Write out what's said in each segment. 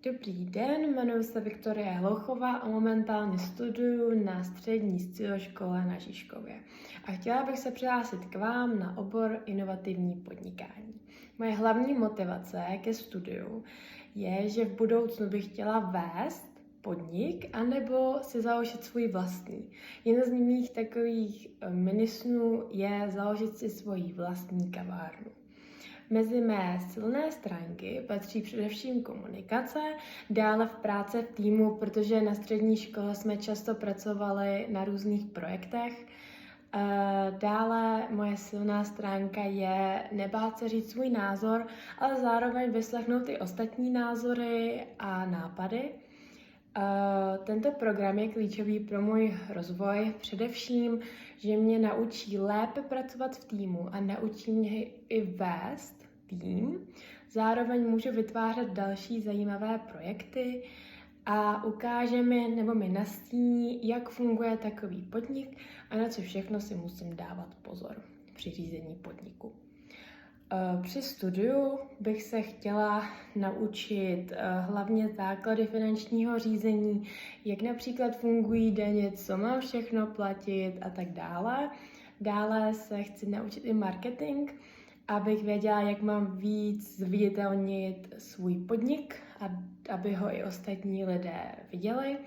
Dobrý den, jmenuji se Viktoria Hlouchová a momentálně studuju na střední středoškole na Žižkově. A chtěla bych se přihlásit k vám na obor inovativní podnikání. Moje hlavní motivace ke studiu je, že v budoucnu bych chtěla vést podnik anebo si založit svůj vlastní. Jeden z mých takových minisnů je založit si svoji vlastní kavárnu. Mezi mé silné stránky patří především komunikace, dále v práci v týmu, protože na střední škole jsme často pracovali na různých projektech. Dále moje silná stránka je nebát se říct svůj názor, ale zároveň vyslechnout i ostatní názory a nápady. Tento program je klíčový pro můj rozvoj, především, že mě naučí lépe pracovat v týmu a naučí mě i vést tým. Zároveň můžu vytvářet další zajímavé projekty a ukáže mi nebo mi nastíní, jak funguje takový podnik a na co všechno si musím dávat pozor při řízení podniku. Při studiu bych se chtěla naučit hlavně základy finančního řízení, jak například fungují daně, co mám všechno platit a tak dále. Dále se chci naučit i marketing, abych věděla, jak mám víc zviditelnit svůj podnik a aby ho i ostatní lidé viděli.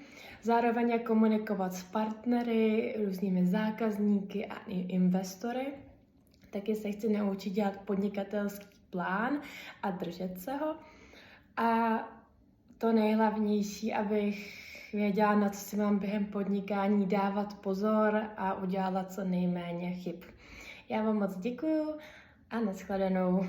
Zároveň jak komunikovat s partnery, různými zákazníky a i investory. Taky se chci naučit dělat podnikatelský plán a držet se ho. A to nejhlavnější, abych věděla, na co si mám během podnikání dávat pozor a udělala co nejméně chyb. Já vám moc děkuju a nashledanou.